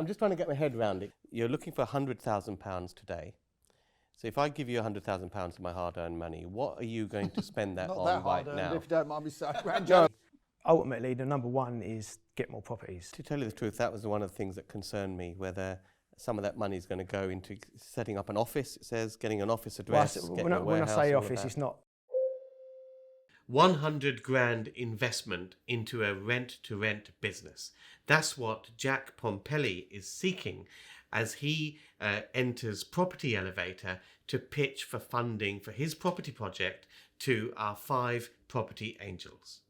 I'm just trying to get my head around it. You're looking for £100,000 today. So if I give you £100,000 of my hard-earned money, what are you going to spend that Not on that right hard-earned, now? if you don't mind me saying, Ranjan. Ultimately, the number one is get more properties. To tell you the truth, that was one of the things that concerned me, whether some of that money is going to go into setting up an office, it says, getting an office address, getting a when I warehouse, say all of office, that. it's not. 100 grand investment into a rent-to-rent business. That's what Jack Pomili is seeking as he enters Property Elevator to pitch for funding for his property project to our 5 property angels.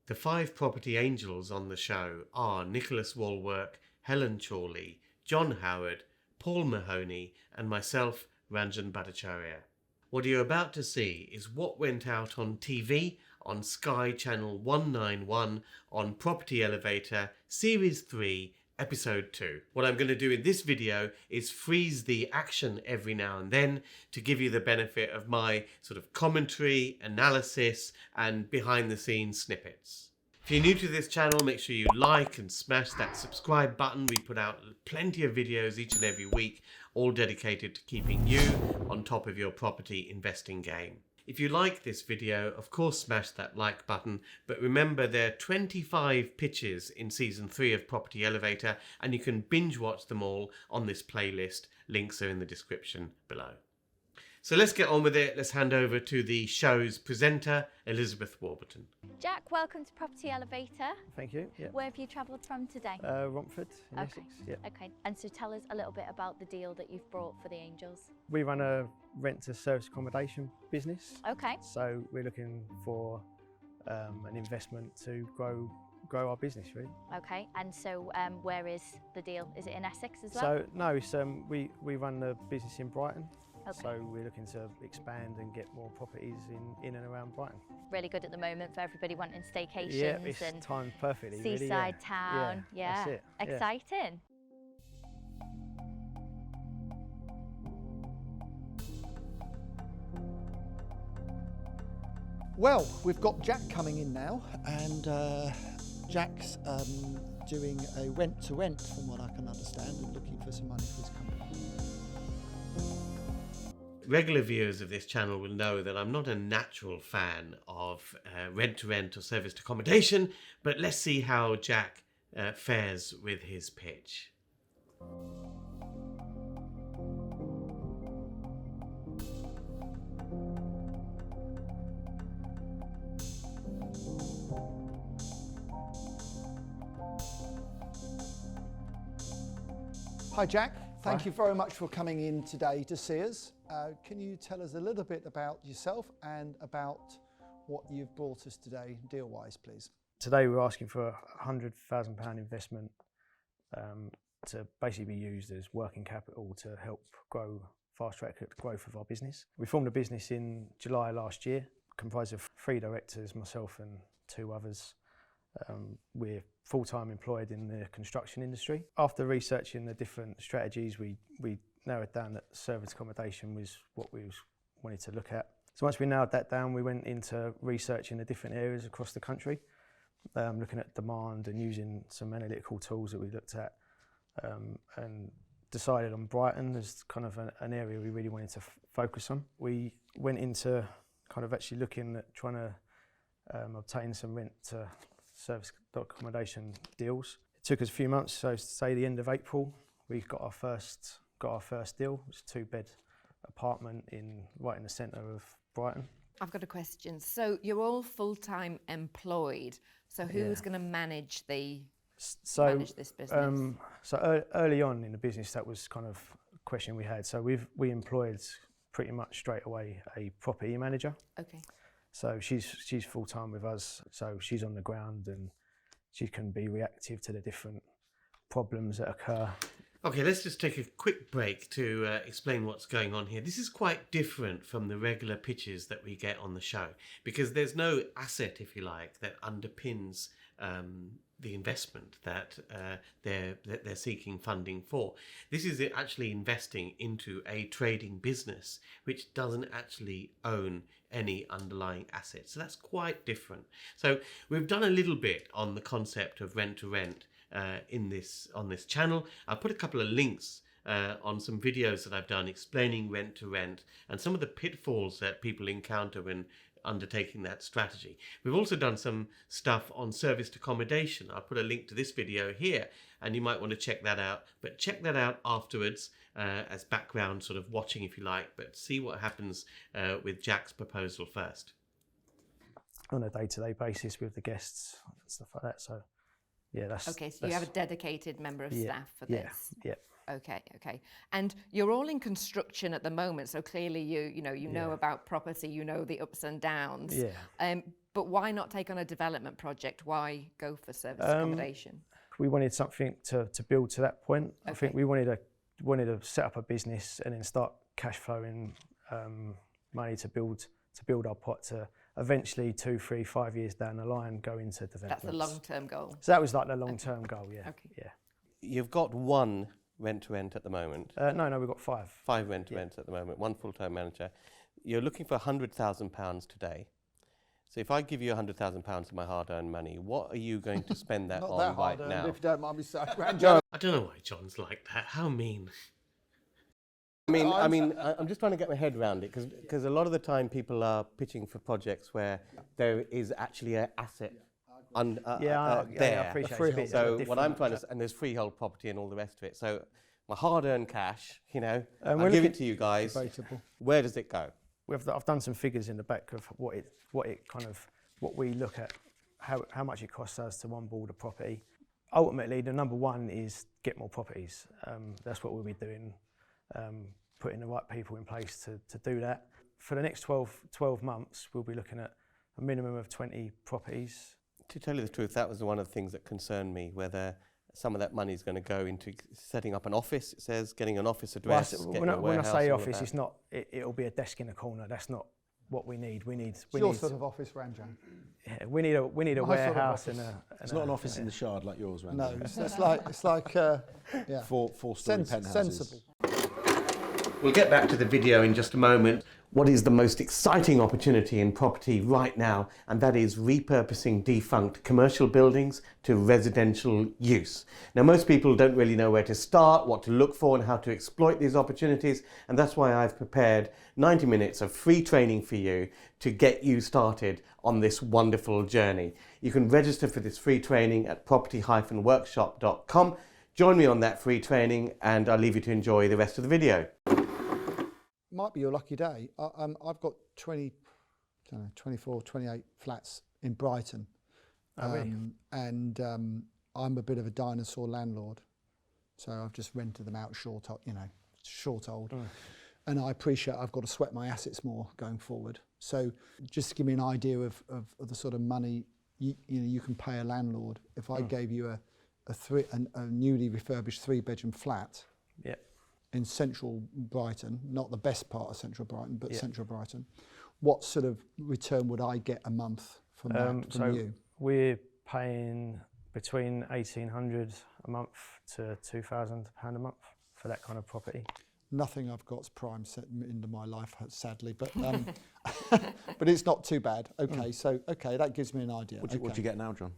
The 5 property angels on the show are Nicholas Wallwork, Helen Chorley, John Howard, Paul Mahoney, and myself, Ranjan Bhattacharya. What you're about to see is what went out on TV on Sky Channel 191 on Property Elevator Series 3, Episode 2. What I'm going to do in this video is freeze the action every now and then to give you the benefit of my sort of commentary, analysis, and behind-the-scenes snippets. If you're new to this channel, make sure you like and smash that subscribe button. We put out plenty of videos each and every week, all dedicated to keeping you on top of your property investing game. If you like this video, of course smash that like button, but remember there are 25 pitches in Season 3 of Property Elevator, and you can binge watch them all on this playlist. Links are in the description below. So let's get on with it. Let's hand over to the show's presenter, Elizabeth Warburton. Jack, welcome to Property Elevator. Thank you. Yeah. Where have you travelled from today? Romford in Okay. Essex. Yeah. Okay, and so tell us a little bit about the deal that you've brought for the Angels. We run a rent-to-service accommodation business. Okay. So we're looking for an investment to grow our business, really. Okay, and so where is the deal? Is it in Essex as well? So no, it's, we run the business in Brighton. Okay. So we're looking to expand and get more properties in and around Brighton. Really good at the moment for everybody wanting staycations Yeah, it's and timed perfectly. seaside really, yeah. town. Yeah, That's it. Yeah. exciting. Well, we've got Jack coming in now, and Jack's doing a rent-to-rent, from what I can understand, and looking for some money for his company. Regular viewers of this channel will know that I'm not a natural fan of rent-to-rent or serviced accommodation, but let's see how Jack fares with his pitch. Hi, Jack. Thank Hi. you very much for coming in today to see us. Can you tell us a little bit about yourself and about what you've brought us today, deal-wise, please? Today we're asking for a £100,000 investment to basically be used as working capital to help fast-track the growth of our business. We formed a business in July last year, comprised of 3 directors, myself and 2 others. We're full-time employed in the construction industry. After researching the different strategies, we narrowed down that service accommodation was what we wanted to look at. So once we narrowed that down, we went into researching the different areas across the country, looking at demand and using some analytical tools that we looked at, and decided on Brighton as kind of an area we really wanted to focus on. We went into kind of actually looking at trying to obtain some rent to service accommodation deals. It took us a few months, so say the end of April, we got our first deal. It was a 2-bed apartment right in the centre of Brighton. I've got a question. So you're all full-time employed. So who's going to manage this business? So early on in the business, that was kind of a question we had. So we employed pretty much straight away a property manager. Okay. So she's full-time with us. So she's on the ground and she can be reactive to the different problems that occur. Okay, let's just take a quick break to explain what's going on here. This is quite different from the regular pitches that we get on the show because there's no asset, if you like, that underpins the investment that they're seeking funding for. This is actually investing into a trading business which doesn't actually own any underlying assets. So that's quite different. So we've done a little bit on the concept of rent to rent on this channel. I'll put a couple of links on some videos that I've done explaining rent to rent and some of the pitfalls that people encounter when undertaking that strategy. We've also done some stuff on serviced accommodation. I'll put a link to this video here and you might want to check that out, but check that out afterwards as background sort of watching if you like, but see what happens with Jack's proposal first. On a day-to-day basis with the guests and stuff like that. So yeah, that's okay. So you have a dedicated member of staff for this. Yeah. Okay. And you're all in construction at the moment, so clearly you know about property, you know the ups and downs. Yeah. But why not take on a development project? Why go for service accommodation? We wanted something to build to that point. Okay. I think we wanted to set up a business and then start cash flowing money to build our pot to eventually 2, 3, 5 years down the line go into development. That's the long-term goal. So that was like the long-term goal. Yeah. Okay. Yeah. You've got one rent-to-rent at the moment. No, we've got 5. 5 rent-to-rents at the moment, 1 full-time manager. You're looking for £100,000 today. So if I give you £100,000 of my hard-earned money, what are you going to spend that on right now? If you don't mind me saying. I don't know why John's like that. How mean. I mean, I'm just trying to get my head around it because a lot of the time people are pitching for projects where there is actually an asset there. I appreciate it. So what I'm trying to, and there's freehold property and all the rest of it. So my hard-earned cash, I'll give it to you guys. Debatable. Where does it go? I've done some figures in the back of what we look at, how much it costs us to onboard a property. Ultimately, the number one is get more properties. That's what we'll be doing. Putting the right people in place to do that. For the next 12 months, we'll be looking at a minimum of 20 properties. To tell you the truth, that was one of the things that concerned me, whether some of that money is going to go into setting up an office, it says, getting an office address, when I say office, it's not, it'll be a desk in a corner. That's not what we need. We need your sort of office, Ranjan. Yeah, we need a warehouse sort of and it's not an office in the Shard like yours, Ranjan. No, it's like yeah. Four-story penthouses. Sensible. We'll get back to the video in just a moment. What is the most exciting opportunity in property right now? And that is repurposing defunct commercial buildings to residential use. Now, most people don't really know where to start, what to look for and how to exploit these opportunities. And that's why I've prepared 90 minutes of free training for you to get you started on this wonderful journey. You can register for this free training at property-workshop.com. Join me on that free training and I'll leave you to enjoy the rest of the video. Might be your lucky day. I've got 24, 28 flats in Brighton. And I'm a bit of a dinosaur landlord. So I've just rented them out short old. And I appreciate I've got to sweat my assets more going forward. So just to give me an idea of the sort of money you can pay a landlord. If I gave you a newly refurbished 3-bedroom flat, in central Brighton, not the best part of central Brighton, but central Brighton, what sort of return would I get a month from you? We're paying between £1,800 a month to £2,000 a month for that kind of property. Nothing I've got's prime set into my life, sadly, but but it's not too bad. Okay, so that gives me an idea. What do you get now, John?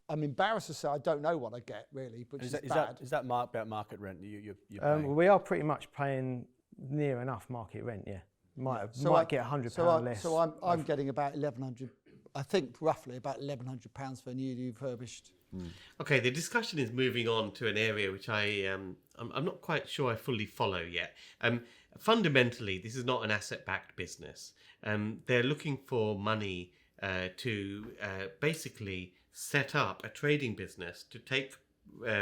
I'm embarrassed to say I don't know what I get really, but is that about market rent? You're paying? We are pretty much paying near enough market rent. Yeah, might get £100 less. So I'm getting about £1,100. I think roughly about £1,100 for a newly refurbished. Okay, the discussion is moving on to an area which I'm not quite sure I fully follow yet. Fundamentally, this is not an asset-backed business. They're looking for money to basically set up a trading business to take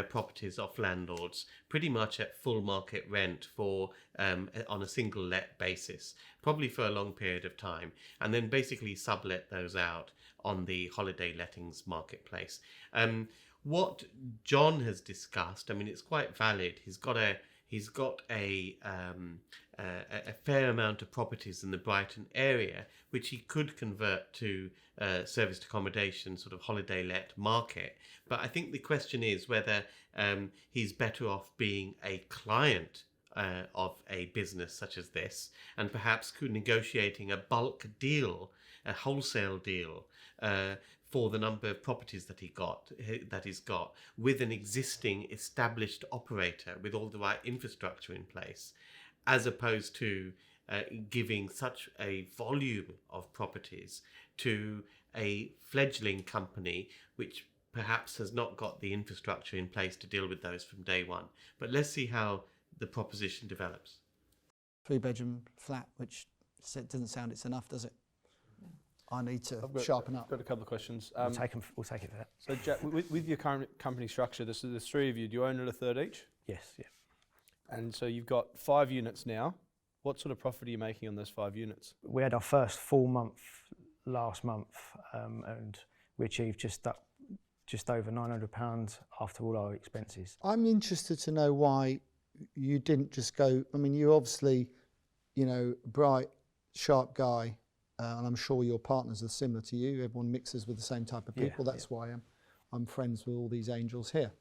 properties off landlords pretty much at full market rent for on a single let basis, probably for a long period of time, and then basically sublet those out on the holiday lettings marketplace. What John has discussed, I mean, it's quite valid. He's got a fair amount of properties in the Brighton area, which he could convert to serviced accommodation, sort of holiday let market. But I think the question is whether he's better off being a client of a business such as this, and perhaps negotiating a bulk deal, a wholesale deal for the number of properties that he's got with an existing established operator with all the right infrastructure in place, as opposed to giving such a volume of properties to a fledgling company which perhaps has not got the infrastructure in place to deal with those from day one. But let's see how the proposition develops. 3-bedroom flat, which doesn't sound it's enough, does it? I need to sharpen up. I've got a couple of questions. We'll take it for that. So, Jack, with your current company structure, there's 3 of you. Do you own it a third each? Yes, yeah. And so you've got 5 units now. What sort of profit are you making on those 5 units? We had our first full month last month, and we achieved just over £900 after all our expenses. I'm interested to know why you didn't just go. I mean, you're obviously, bright, sharp guy, and I'm sure your partners are similar to you. Everyone mixes with the same type of people. That's why I'm friends with all these angels here.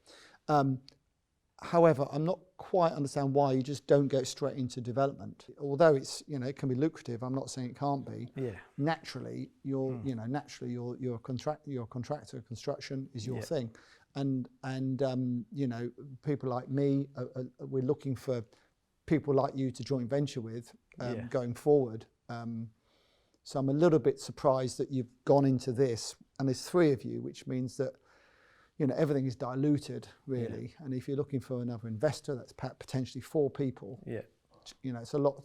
However, I'm not quite understand why you just don't go straight into development. Although it's, it can be lucrative. I'm not saying it can't be. Yeah. Naturally, you're a contractor. Construction is your thing, and people like me, we're looking for people like you to joint venture with going forward. So I'm a little bit surprised that you've gone into this, and there's 3 of you, which means that everything is diluted, really. And if you're looking for another investor, that's potentially 4 people. Yeah. It's a lot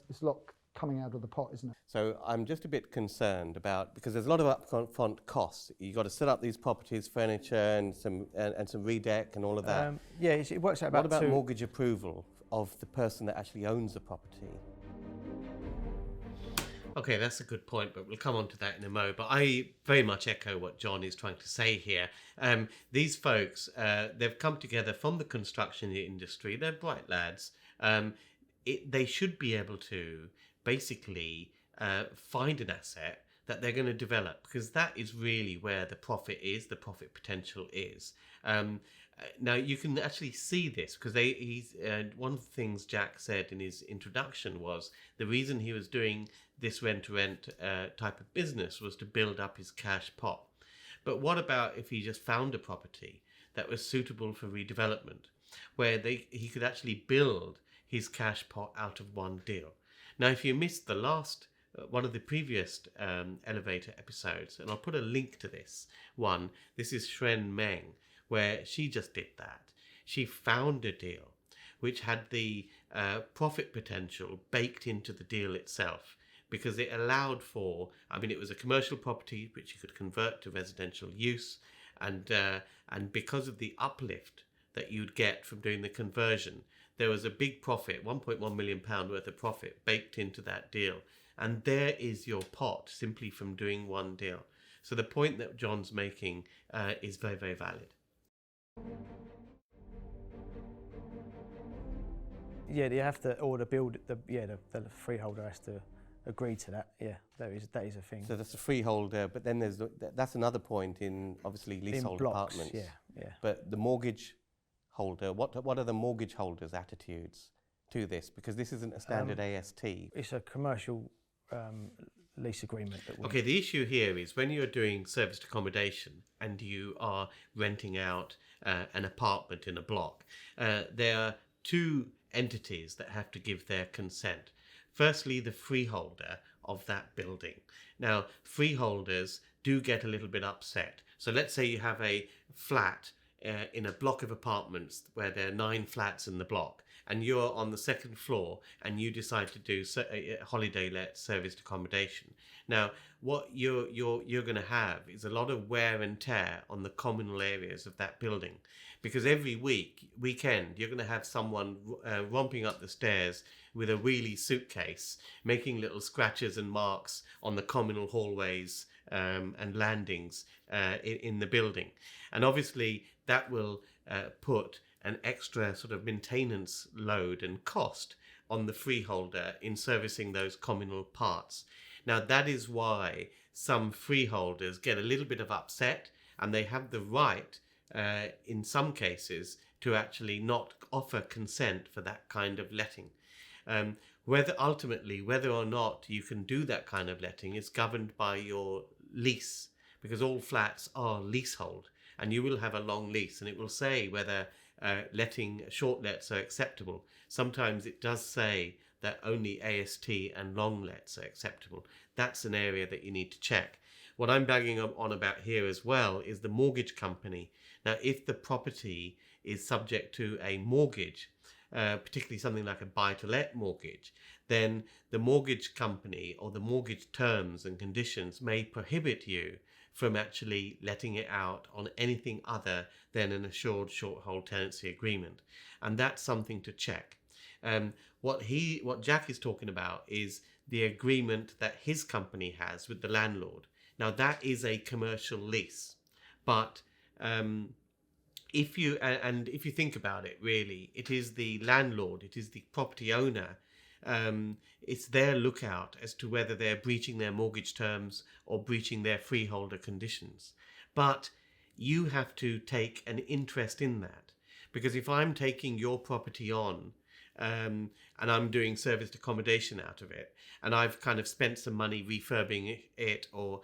coming out of the pot, isn't it? So I'm just a bit concerned because there's a lot of upfront costs. You've got to set up these properties, furniture, and some redeck and all of that. It works out about. What about mortgage approval of the person that actually owns the property? Okay, that's a good point, but we'll come on to that in a mo. But I very much echo what John is trying to say here. These folks, they've come together from the construction industry. They're bright lads. They should be able to basically find an asset that they're going to develop, because that is really where the profit potential is. Now, you can actually see this because one of the things Jack said in his introduction was the reason he was doing this rent-to-rent type of business was to build up his cash pot. But what about if he just found a property that was suitable for redevelopment, where he could actually build his cash pot out of one deal? Now, if you missed the last one of the previous elevator episodes, and I'll put a link to this one. This is Shren Meng, where she just did that. She found a deal which had the profit potential baked into the deal itself, because it allowed for, it was a commercial property which you could convert to residential use, and because of the uplift that you'd get from doing the conversion, there was a big profit, £1.1 million worth of profit baked into that deal. And there is your pot simply from doing one deal. So the point that John's making is very, very valid. Yeah, you have to, or the freeholder has to agree to that. Yeah, that is a thing. So that's a freeholder, but then that's another point in obviously leasehold apartments. Yeah. But the mortgage holder, what are the mortgage holders' attitudes to this? Because this isn't a standard AST. It's a commercial lease agreement. Okay, the issue here is when you're doing serviced accommodation and you are renting out an apartment in a block, there are 2 entities that have to give their consent. Firstly, the freeholder of that building. Now, freeholders do get a little bit upset. So let's say you have a flat in a block of apartments where there are 9 flats in the block, and you're on the 2nd floor and you decide to do holiday let serviced accommodation. Now, what you're going to have is a lot of wear and tear on the communal areas of that building, because every weekend you're going to have someone romping up the stairs with a wheelie suitcase, making little scratches and marks on the communal hallways and landings in the building. And obviously that will put an extra sort of maintenance load and cost on the freeholder in servicing those communal parts. Now, that is why some freeholders get a little bit of upset, and they have the right, in some cases, to actually not offer consent for that kind of letting. Whether or not you can do that kind of letting is governed by your lease, because all flats are leasehold, and you will have a long lease, and it will say whether letting short lets are acceptable. Sometimes it does say that only AST and long lets are acceptable. That's an area that you need to check. What I'm banging on about here as well is the mortgage company. Now, if the property is subject to a mortgage, particularly something like a buy-to-let mortgage, then the mortgage company or the mortgage terms and conditions may prohibit you from actually letting it out on anything other than an assured short-hold tenancy agreement. And that's something to check. What Jack is talking about is the agreement that his company has with the landlord. Now, that is a commercial lease, but if you think about it, really, it is the landlord, it is the property owner. It's their lookout as to whether they're breaching their mortgage terms or breaching their freeholder conditions. But you have to take an interest in that, because if I'm taking your property on and I'm doing serviced accommodation out of it, and I've kind of spent some money refurbing it or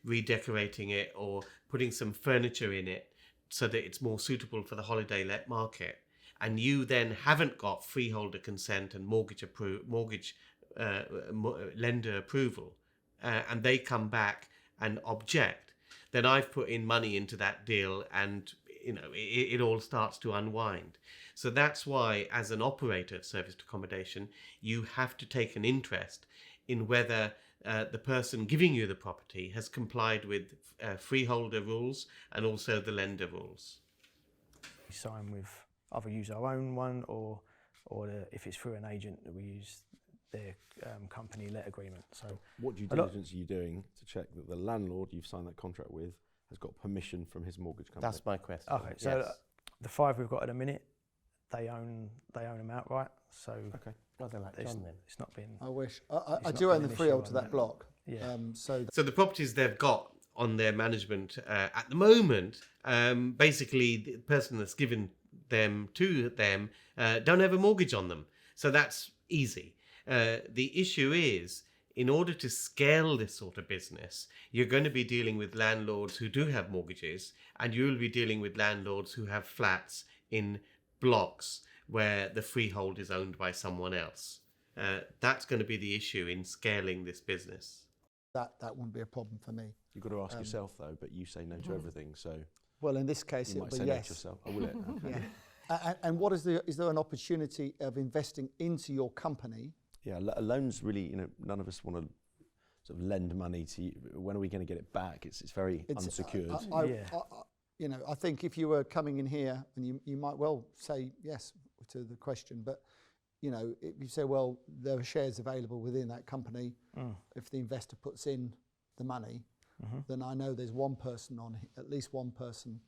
redecorating it or putting some furniture in it so that it's more suitable for the holiday let market, and you then haven't got freeholder consent and lender approval, and they come back and object, then I've put in money into that deal, and it all starts to unwind. So that's why, as an operator of serviced accommodation, you have to take an interest in whether the person giving you the property has complied with freeholder rules and also the lender rules. We sign with, either use our own one or if it's through an agent, that we use their company let agreement. So what due diligence are you doing to check that the landlord you've signed that contract with has got permission from his mortgage company? That's my question. Okay, so the 5 we've got at the minute, they own them outright. So okay, well, they're like John then. It's not been. I wish I do own the freehold to that block. Yeah. So the properties they've got on their management at the moment, basically the person that's given them to them don't have a mortgage on them, so that's easy. The issue is, in order to scale this sort of business, you're going to be dealing with landlords who do have mortgages, and you'll be dealing with landlords who have flats in blocks where the freehold is owned by someone else. That's going to be the issue in scaling this business. That wouldn't be a problem for me. You've got to ask yourself though, but you say no to everything, so. Well, in this case, you it might would say be no yes. to yourself. Oh, will it? Okay. Yeah. And what is there an opportunity of investing into your company? Yeah, a loan's really, none of us want to sort of lend money to you. When are we going to get it back? It's very unsecured. I think if you were coming in here, and you might well say yes to the question, but if you say, well, there are shares available within that company, if the investor puts in the money, then I know there's one person at least one person,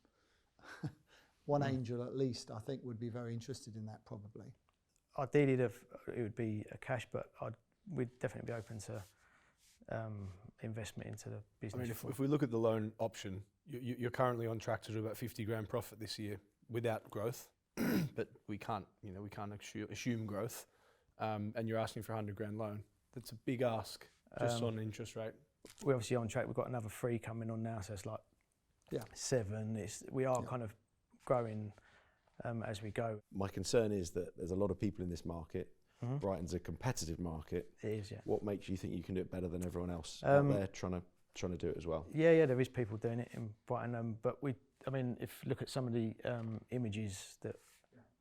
one angel at least, I think would be very interested in that probably. Ideally, it would be a cash, but we'd definitely be open to investment into the business. I mean, if we look at the loan option, you're currently on track to do about 50 grand profit this year without growth, but we can't assume growth, and you're asking for a 100 grand loan. That's a big ask just on interest rate. We're obviously on track. We've got another 3 coming on now, so it's like 7. We are kind of growing as we go. My concern is that there's a lot of people in this market. Brighton's a competitive market. It is, yeah. What makes you think you can do it better than everyone else out there trying to do it as well? Yeah, there is people doing it in Brighton, but if you look at some of the images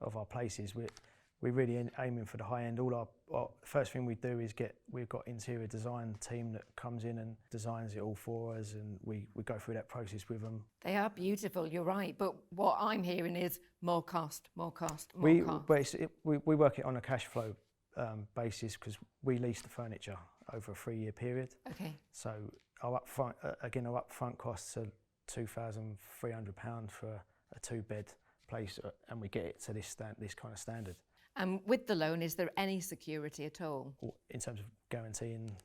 of our places, we're really aiming for the high end. All our first thing we do is we've got interior design team that comes in and designs it all for us, and we go through that process with them. They are beautiful, you're right, but what I'm hearing is more cost. We work it on a cash flow basis because we lease the furniture over a 3-year period. Okay. So our upfront costs are £2,300 for a 2-bed place, and we get it to this kind of standard. And with the loan, is there any security at all? In terms of guaranteeing?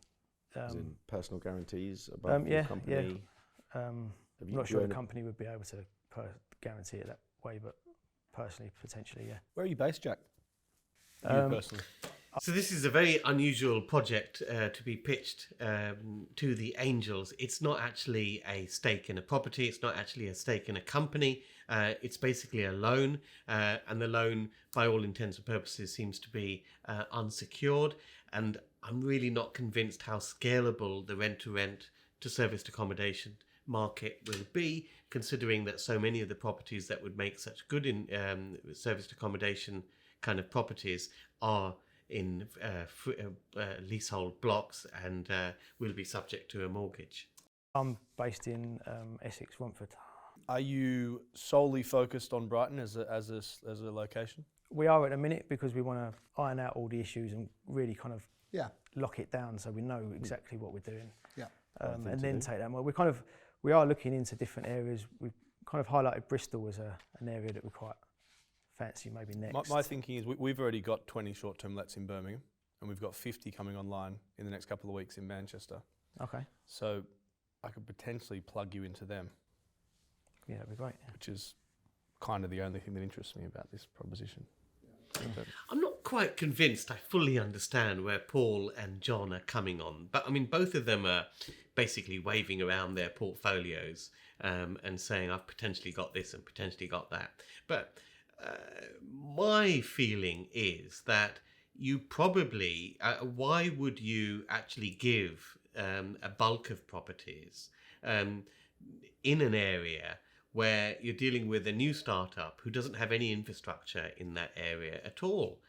As in personal guarantees above the company? Yeah. I'm not sure the company would be able to guarantee it that way, but personally, potentially, yeah. Where are you based, Jack? You personally? So this is a very unusual project to be pitched to the angels. It's not actually a stake in a property. It's not actually a stake in a company. It's basically a loan, and the loan, by all intents and purposes, seems to be unsecured. And I'm really not convinced how scalable the rent-to-rent to serviced accommodation market will be, considering that so many of the properties that would make such good in serviced accommodation kind of properties are in leasehold blocks and will be subject to a mortgage. I'm based in Essex, Romford. Are you solely focused on Brighton as a location? We are at the minute because we want to iron out all the issues and really kind of Yeah. lock it down so we know exactly what we're doing. Yeah. And then take that. Well, we are looking into different areas. We've kind of highlighted Bristol as an area that we quite fancy maybe next. My thinking is we've already got 20 short-term lets in Birmingham, and we've got 50 coming online in the next couple of weeks in Manchester. Okay. So I could potentially plug you into them. Yeah, that'd be great. Which is kind of the only thing that interests me about this proposition. I'm not quite convinced I fully understand where Paul and John are coming on, but I mean, both of them are basically waving around their portfolios and saying, I've potentially got this and potentially got that. But my feeling is that you probably, why would you actually give a bulk of properties in an area where you're dealing with a new startup who doesn't have any infrastructure in that area at all?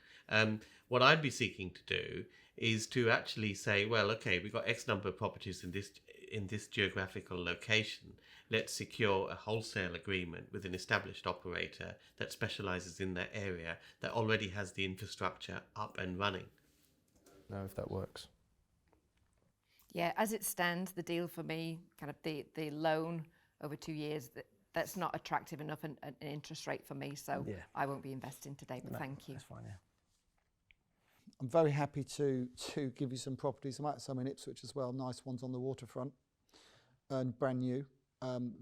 What I'd be seeking to do is to actually say, well, okay, we've got X number of properties in this geographical location. Let's secure a wholesale agreement with an established operator that specialises in that area, that already has the infrastructure up and running. Know if that works. Yeah, as it stands, the deal for me, kind of the loan over 2 years, that's not attractive enough an interest rate for me, so Yeah. I won't be investing today, but No, thank you. That's fine, yeah. I'm very happy to give you some properties. I might have some in Ipswich as well, nice ones on the waterfront and brand new.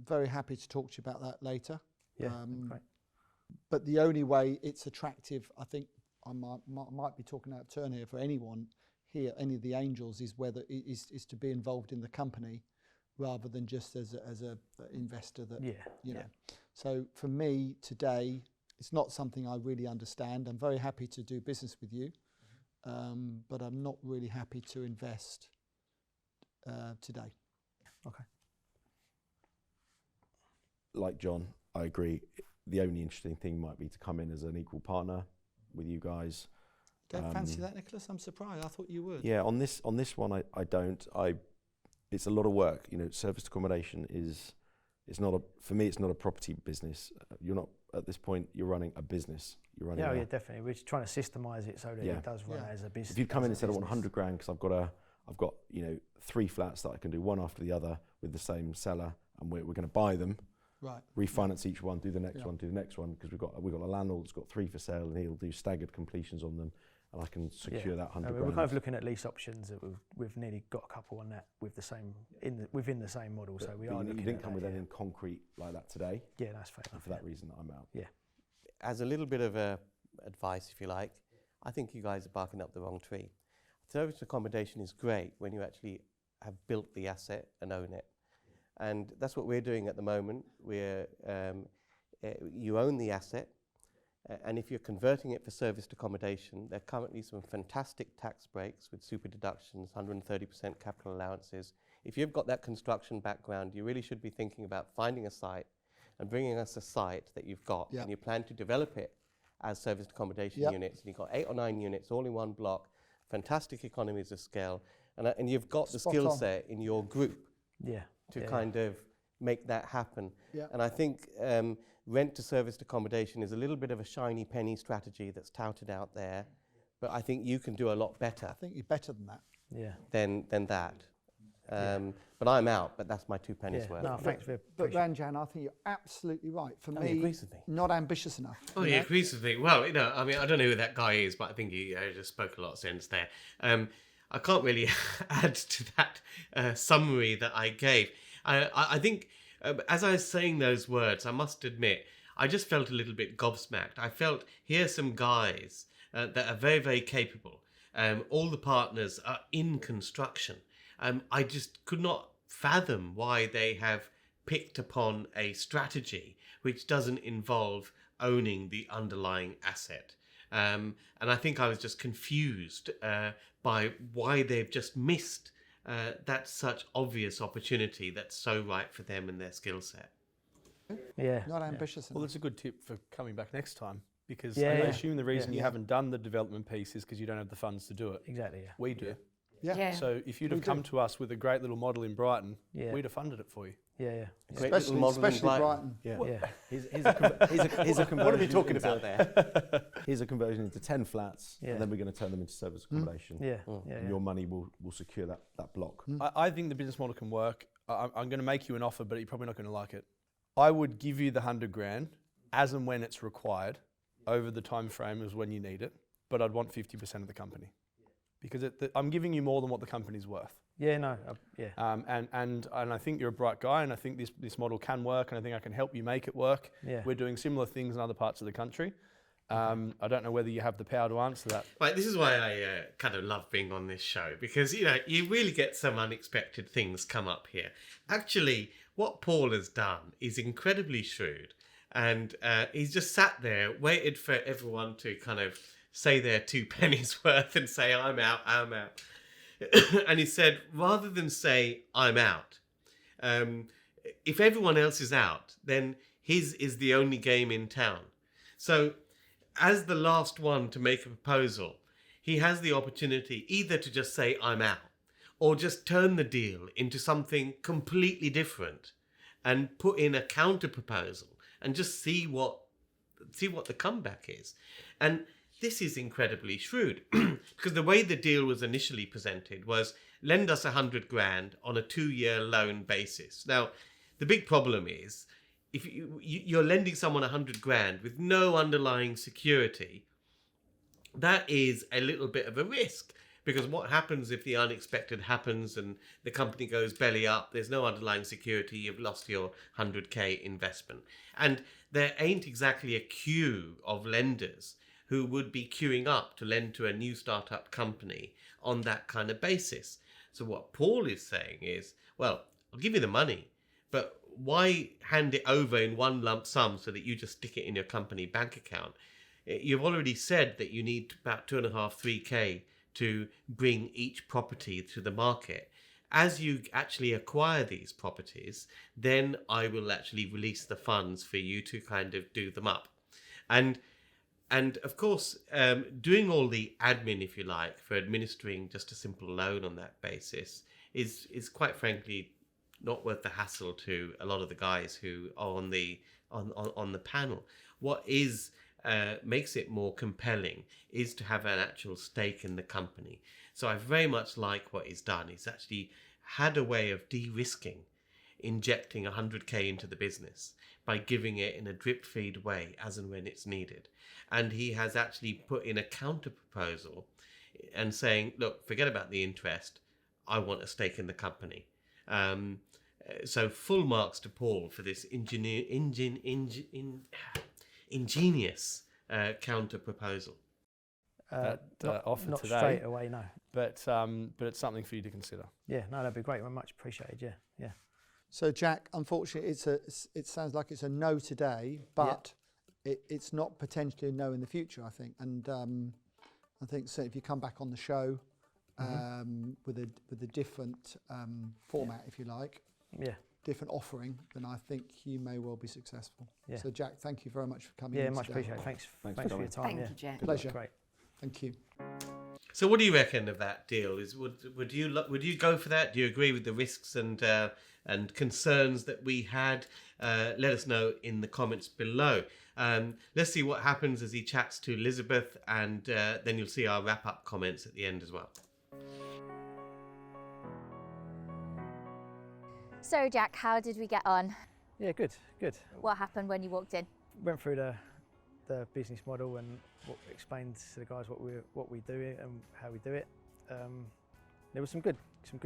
Very happy to talk to you about that later. Yeah, great. But the only way it's attractive, I think I might be talking out of turn here for anyone here, any of the angels, is whether is to be involved in the company rather than just as a investor that you know. So for me today, it's not something I really understand. I'm very happy to do business with you, but I'm not really happy to invest today. Okay. Like John, I agree. The only interesting thing might be to come in as an equal partner with you guys. Don't fancy that, Nicholas? I'm surprised. I thought you would. Yeah, on this one, I don't. It's a lot of work. You know, serviced accommodation it's not a property business. You're not at this point. You're running a business. You're running. Yeah, definitely. We're just trying to systemize it so that it does run as a business. If you come in and said I want 100 grand because I've got 3 flats that I can do one after the other with the same seller, and we're going to buy them. Right. Refinance each one, do the next one, do the next one, because we've got a landlord that's got 3 for sale, and he'll do staggered completions on them, and I can secure that 100 grand. We're kind of looking at lease options that we've nearly got a couple on that with the same within the same model. But so we are looking. You didn't at come that, with anything concrete like that today. Yeah, that's fair. And for that reason, I'm out. Yeah. As a little bit of advice, if you like, I think you guys are barking up the wrong tree. Serviced accommodation is great when you actually have built the asset and own it. And that's what we're doing at the moment. You own the asset, and if you're converting it for serviced accommodation, there are currently some fantastic tax breaks with super deductions, 130% capital allowances. If you've got that construction background, you really should be thinking about finding a site and bringing us a site that you've got, and you plan to develop it as serviced accommodation units, and you've got 8 or 9 units all in one block, fantastic economies of scale, and you've got the skill set in your group to kind of make that happen. Yeah. And I think rent to serviced accommodation is a little bit of a shiny penny strategy that's touted out there, but I think you can do a lot better. I think you're better than that. Yeah. Than that. But I'm out, but that's my 2 pennies worth. No, thanks for But Ranjan, I think you're absolutely right. For me, he agrees with me. Not ambitious enough. Oh, he agrees with me. Well, I mean, I don't know who that guy is, but I think he just spoke a lot of sense there. I can't really add to that summary that I gave. I think as I was saying those words, I must admit, I just felt a little bit gobsmacked. I felt here's some guys that are very, very capable, All the partners are in construction. I just could not fathom why they have picked upon a strategy which doesn't involve owning the underlying asset. And I think I was just confused by why they've just missed that such obvious opportunity that's so right for them and their skill set. Yeah. Not ambitious Well, enough. that's a good tip for coming back next time, because Yeah, I yeah. assume the reason you Yeah. haven't done the development piece is because you don't have the funds to do it. Exactly. Yeah. We do. Yeah. So if you'd have We come do. to us with a great little model in Brighton, Yeah. we'd have funded it for you. Yeah. Yeah. Great little Especially, model in especially Brighton. Brighton. Yeah. Here's a conversion. What are we talking into- about? Here's a conversion into 10 flats, Yeah. and then we're going to turn them into service accommodation. Yeah. Mm. Yeah. And your money will secure that block. I think the business model can work. I'm going to make you an offer, but you're probably not going to like it. I would give you the 100 grand as and when it's required over the time frame as when you need it, but I'd want 50% of the company, because I'm giving you more than what the company's worth. Yeah. No. Yeah. And I think you're a bright guy, and I think this model can work, and I think I can help you make it work. Yeah. We're doing similar things in other parts of the country. I don't know whether you have the power to answer that. Right, this is why I kind of love being on this show, because, you know, you really get some unexpected things come up here. Actually, what Paul has done is incredibly shrewd, and he's just sat there, waited for everyone to kind of say their 2 pennies worth and say, I'm out. And he said, rather than say, I'm out, if everyone else is out, then his is the only game in town. So as the last one to make a proposal, he has the opportunity either to just say, I'm out, or just turn the deal into something completely different and put in a counter proposal and just see what the comeback is. And this is incredibly shrewd, because the way the deal was initially presented was lend us 100 grand on a 2-year loan basis. Now, the big problem is, if you're lending someone 100 grand with no underlying security, that is a little bit of a risk, because what happens if the unexpected happens and the company goes belly up, there's no underlying security, you've lost your 100k investment. And there ain't exactly a queue of lenders who would be queuing up to lend to a new startup company on that kind of basis. So what Paul is saying is, well, I'll give you the money, but why hand it over in one lump sum so that you just stick it in your company bank account? You've already said that you need about 2.5–3k to bring each property to the market. As you actually acquire these properties, then I will actually release the funds for you to kind of do them up. And of course, doing all the admin, if you like, for administering just a simple loan on that basis is quite frankly not worth the hassle to a lot of the guys who are on the panel. What makes it more compelling is to have an actual stake in the company. So I very much like what he's done. He's actually had a way of de-risking, injecting 100k into the business by giving it in a drip feed way as and when it's needed. And he has actually put in a counter proposal and saying, look, forget about the interest, I want a stake in the company. So full marks to Paul for this ingenious counter proposal. Offer not today. straight away, no. But it's something for you to consider. Yeah, no, that'd be great. Well, much appreciated. Yeah, yeah. So Jack, unfortunately, it sounds like it's a no today, but it's not potentially a no in the future, I think. And I think so if you come back on the show with a different format, if you like, different offering, then I think you may well be successful. Yeah. So Jack, thank you very much for coming. Yeah, in much today. appreciated. Thanks Thanks for for your time. Thank yeah. you, Jack. Pleasure. Great. Thank you. So what do you reckon of that deal? Would you go for that? Do you agree with the risks and concerns that we had? Let us know in the comments below. Let's see what happens as he chats to Elizabeth, and then you'll see our wrap-up comments at the end as well. So Jack, how did we get on? Yeah, good. What happened when you walked in? Went through the business model and explained to the guys what we do and how we do it. There was some good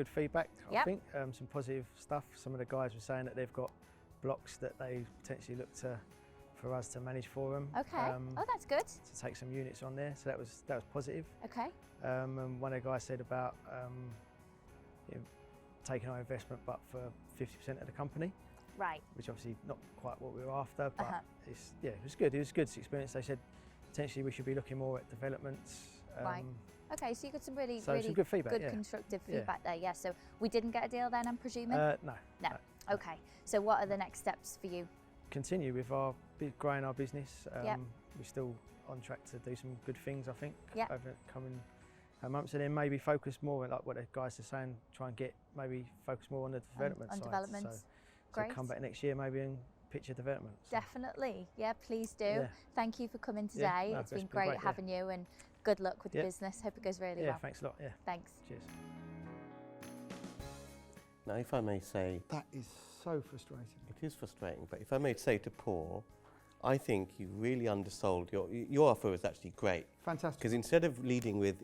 feedback. I think some positive stuff. Some of the guys were saying that they've got blocks that they potentially look to for us to manage for them. Okay. Oh, that's good. To take some units on there, so that was positive. Okay. And one of the guys said about you know, taking our investment, but for 50% of the company. Right. Which obviously not quite what we were after, but it was good. It was a good experience. They said potentially we should be looking more at developments. Right. Okay, so you got some really some good feedback, good constructive feedback there. Yeah. So we didn't get a deal then, I'm presuming. No. Okay. So what are the next steps for you? Continue with growing our business. Yep. We're still on track to do some good things, I think, Yep. over the coming months, and then maybe focus more, like what the guys are saying, try and focus more on the development on side. developments. So come back next year maybe and pitch a development. So. Definitely. Yeah, please do. Yeah. Thank you for coming today. No, it's been great having you, and good luck with the business. Hope it goes really well. Yeah, thanks a lot. Yeah. Thanks. Cheers. Now, if I may say... That is so frustrating. It is frustrating, but if I may say to Paul, I think you really undersold your offer was actually great. Fantastic. Because instead of leading with,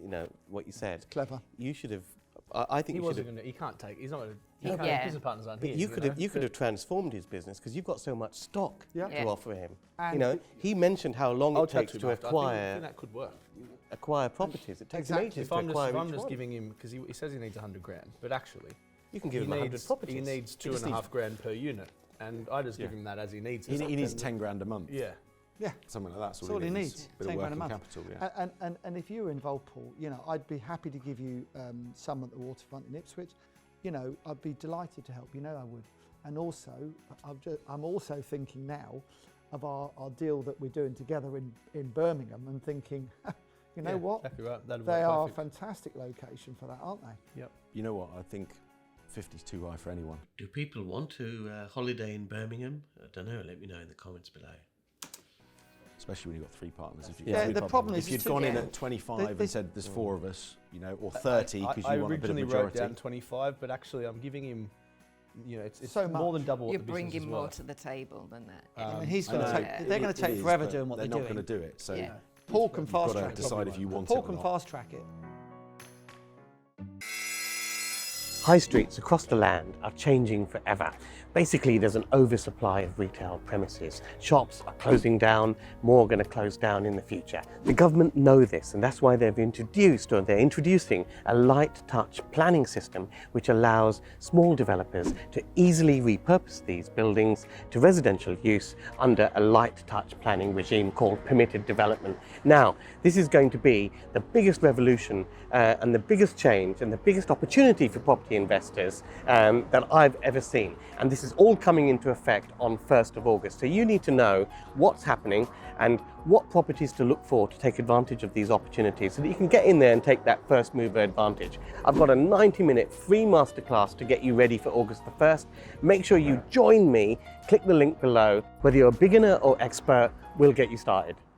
what you said... It's clever. You should have... I think he you should have... He can't take... He's not going to... Yeah. Business partners aren't But here. you could have transformed his business because you've got so much stock to offer him. And he mentioned how long it takes to I acquire think that could work. Properties. It takes Exactly. ages If to I'm acquire just each giving him, because he says he needs 100 grand, but actually you can give him 100 properties. He needs 2.5 grand per unit, and I just give him that as he needs it. He needs 10 grand a month. Yeah. Yeah. Something like that. That's all he needs. Bit 10 of grand a working month. capital, yeah. And if you were involved, Paul, I'd be happy to give you some at the waterfront in Ipswich. I'd be delighted to help. I would. And also, I'm also thinking now of our deal that we're doing together in Birmingham, and thinking, you know what? Exactly right. That'd They work are a perfect. fantastic location for that, aren't they? Yep. You know what? I think 50's too high for anyone. Do people want to holiday in Birmingham? I don't know. Let me know in the comments below. Especially when you've got 3 partners. If The problem is if you'd gone in at 25 and said there's 4 of us, or 30 because you want a bit of I originally majority. wrote down 25, but actually I'm giving him, it's So more much. than double what You're the business bringing is more worth. to the table than that. I mean, he's going to I know, take. They're going to take is, forever but doing what they're they're not doing. going to do it. So Yeah. Paul can you've fast got track to it. decide if you want Paul it or can not. fast track it. High streets across the land are changing forever. Basically, there's an oversupply of retail premises. Shops are closing down, more are going to close down in the future. The government know this, and that's why they're introducing a light touch planning system which allows small developers to easily repurpose these buildings to residential use under a light touch planning regime called permitted development. Now, this is going to be the biggest revolution and the biggest change and the biggest opportunity for property investors that I've ever seen. And this is all coming into effect on 1st of August. So you need to know what's happening and what properties to look for to take advantage of these opportunities so that you can get in there and take that first mover advantage. I've got a 90-minute free masterclass to get you ready for August the 1st. Make sure you join me, click the link below. Whether you're a beginner or expert, we'll get you started.